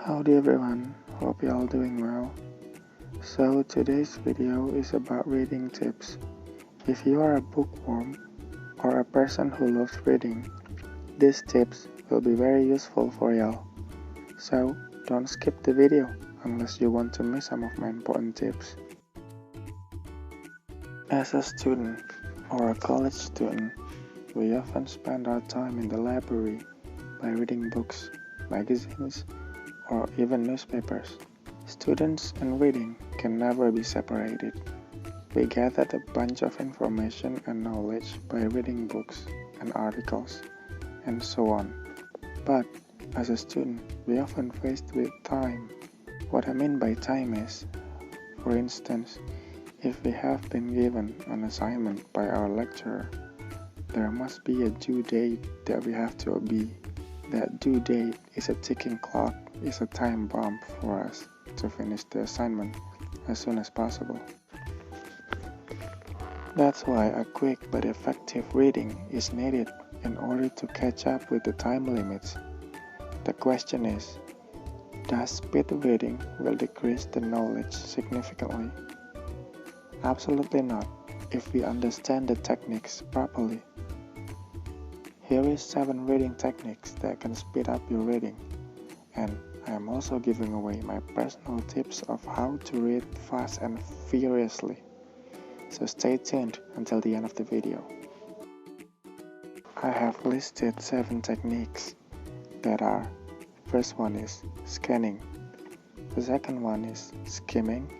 Howdy everyone, hope you all doing well. So today's video is about reading tips. If you are a bookworm or a person who loves reading, these tips will be very useful for y'all. So don't skip the video unless you want to miss some of my important tips. As a student or a college student, we often spend our time in the library by reading books, magazines, or even newspapers. Students and reading can never be separated. We gathered a bunch of information and knowledge by reading books and articles, and so on. But as a student, we often faced with time. What I mean by time is, for instance, if we have been given an assignment by our lecturer, there must be a due date that we have to obey. That due date is a ticking clock, is a time bomb for us to finish the assignment as soon as possible. That's why a quick but effective reading is needed in order to catch up with the time limits. The question is, does speed reading will decrease the knowledge significantly? Absolutely not, if we understand the techniques properly. Here is 7 reading techniques that can speed up your reading, and I am also giving away my personal tips of how to read fast and furiously. So stay tuned until the end of the video. I have listed 7 techniques that are: first one is scanning, the second one is skimming,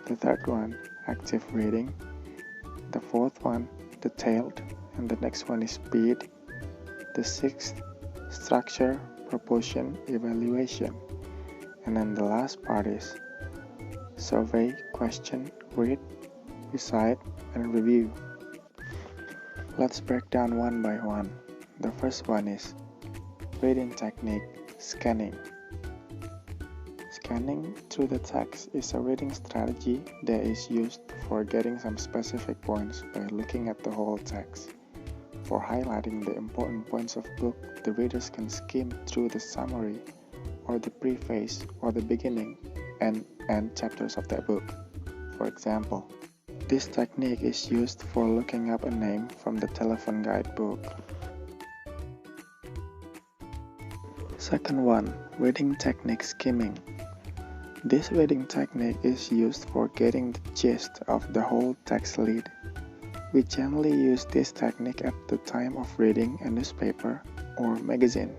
the third one active reading, the fourth one detailed, and the next one is speed, the sixth structure, proportion, evaluation, and then the last part is survey, question, read, recite, and review. Let's break down one by one. The first one is reading technique, scanning. Scanning through the text is a reading strategy that is used for getting some specific points by looking at the whole text. For highlighting the important points of book, the readers can skim through the summary or the preface or the beginning and end chapters of that book. For example, this technique is used for looking up a name from the telephone guidebook. Second one, reading technique skimming. This reading technique is used for getting the gist of the whole text lead. We generally use this technique at the time of reading a newspaper or magazine.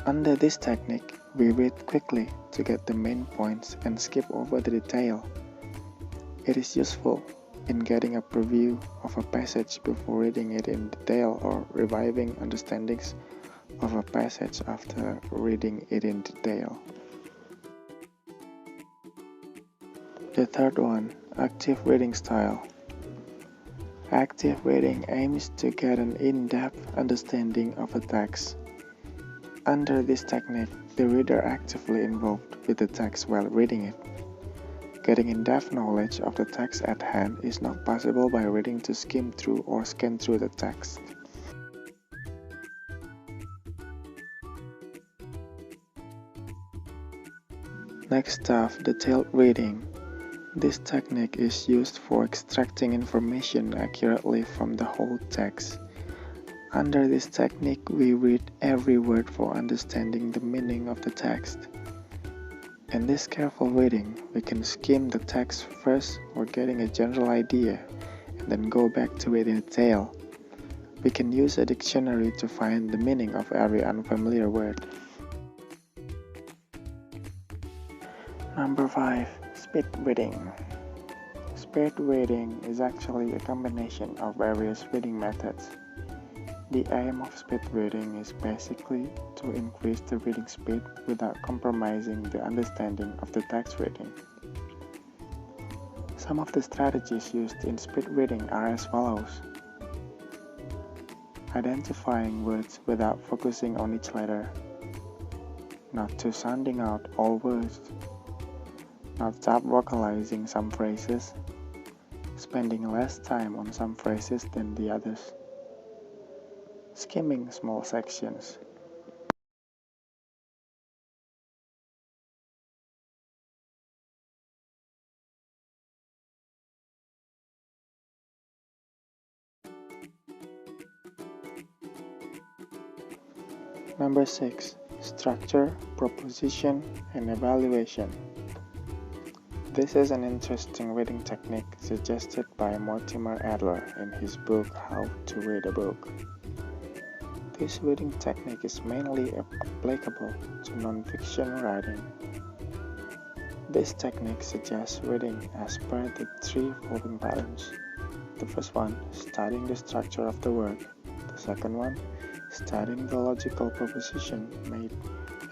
Under this technique, we read quickly to get the main points and skip over the detail. It is useful in getting a preview of a passage before reading it in detail or reviving understandings of a passage after reading it in detail. The third one, active reading style. Active reading aims to get an in-depth understanding of a text. Under this technique, the reader actively involved with the text while reading it. Getting in-depth knowledge of the text at hand is not possible by reading to skim through or scan through the text. Next up, detailed reading. This technique is used for extracting information accurately from the whole text. Under this technique, we read every word for understanding the meaning of the text. In this careful reading, we can skim the text first for getting a general idea and then go back to it in detail. We can use a dictionary to find the meaning of every unfamiliar word. Number 5. Speed reading. Speed reading is actually a combination of various reading methods. The aim of speed reading is basically to increase the reading speed without compromising the understanding of the text reading. Some of the strategies used in speed reading are as follows: identifying words without focusing on each letter, not to sounding out all words, not stop vocalizing some phrases, spending less time on some phrases than the others, skimming small sections, Number 6. Structure, proposition, and evaluation. This is an interesting reading technique suggested by Mortimer Adler in his book How to Read a Book. This reading technique is mainly applicable to non-fiction writing. This technique suggests reading as per the 3 following patterns. The first one, studying the structure of the work. The second one, studying the logical proposition made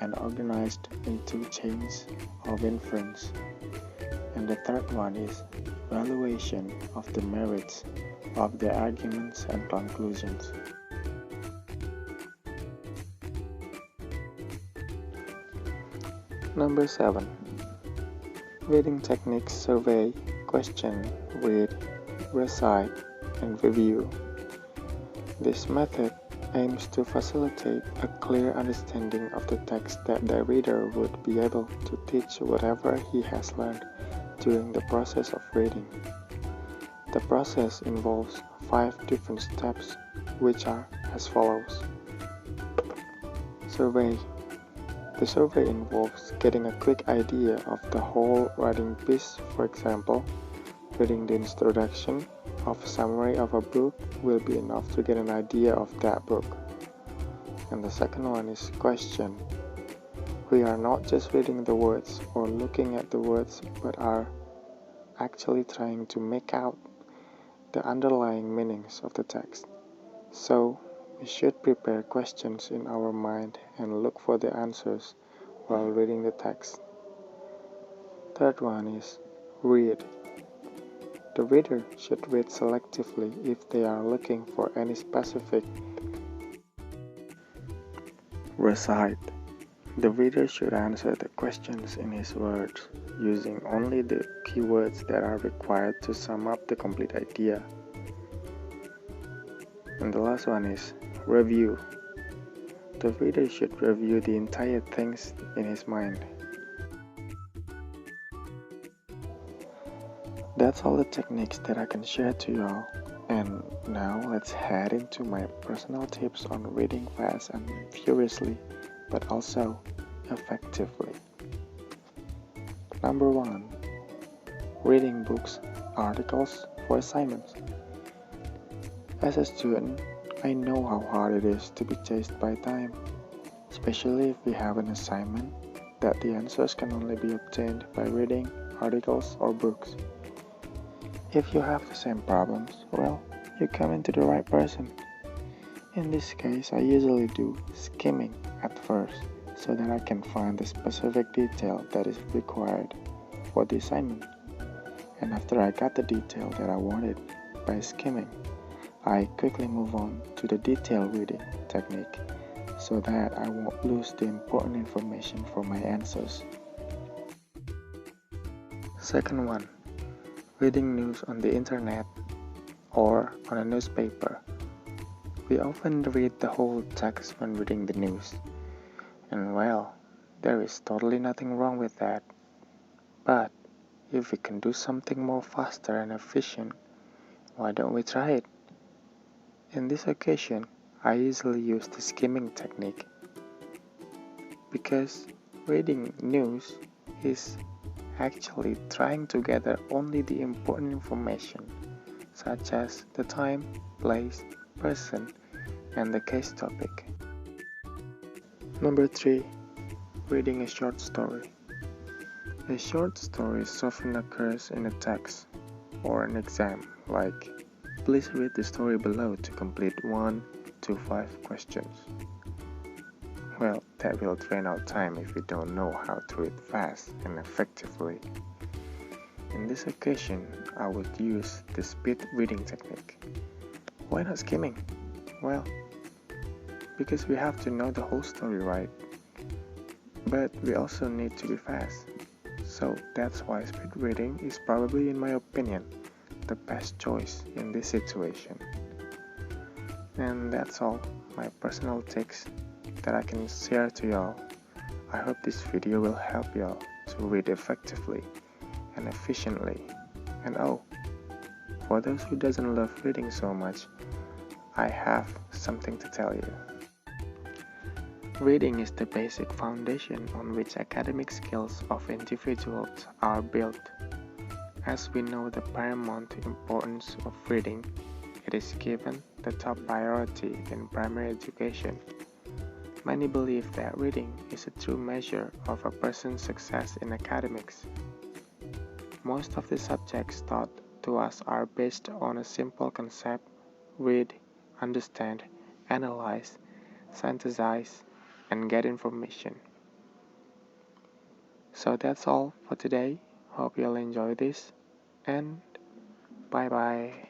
and organized into chains of inference. And the third one is evaluation of the merits of the arguments and conclusions. Number 7. Reading techniques: survey, question, read, recite, and review. This method aims to facilitate a clear understanding of the text that the reader would be able to teach whatever he has learned during the process of reading. The process involves 5 different steps, which are as follows. Survey. The survey involves getting a quick idea of the whole writing piece. For example, reading the introduction of a summary of a book will be enough to get an idea of that book. And the second one is question. We are not just reading the words or looking at the words, but are actually trying to make out the underlying meanings of the text. So, we should prepare questions in our mind and look for the answers while reading the text. Third one is read. The reader should read selectively if they are looking for any specific. Recite. The reader should answer the questions in his words, using only the keywords that are required to sum up the complete idea. And the last one is review. The reader should review the entire things in his mind. That's all the techniques that I can share to y'all. And now let's head into my personal tips on reading fast and furiously, but also effectively. Number 1. Reading books, articles for assignments. As a student, I know how hard it is to be chased by time, especially if we have an assignment that the answers can only be obtained by reading articles or books. If you have the same problems, well, you come into the right person. In this case, I usually do skimming at first so that I can find the specific detail that is required for the assignment. And after I got the detail that I wanted by skimming, I quickly move on to the detail reading technique so that I won't lose the important information for my answers. Second one, reading news on the internet or on a newspaper. We often read the whole text when reading the news. And well, there is totally nothing wrong with that. But if we can do something more faster and efficient, why don't we try it? In this occasion, I usually use the skimming technique because reading news is actually trying to gather only the important information, such as the time, place, person, and the case topic. Number 3. Reading a short story. A short story often occurs in a text or an exam, like, please read the story below to complete 1 to 5 questions. Well, that will drain our time if we don't know how to read fast and effectively. In this occasion, I would use the speed reading technique. Why not skimming? Well, because we have to know the whole story, right? But we also need to be fast. So that's why speed reading is probably, in my opinion, the best choice in this situation. And that's all my personal tips that I can share to y'all. I hope this video will help y'all to read effectively and efficiently. And oh, for those who doesn't love reading so much, I have something to tell you. Reading is the basic foundation on which academic skills of individuals are built. As we know the paramount importance of reading, it is given the top priority in primary education. Many believe that reading is a true measure of a person's success in academics. Most of the subjects taught to us are based on a simple concept: read, understand, analyze, synthesize, and get information. So that's all for today. Hope you'll enjoy this, and bye bye.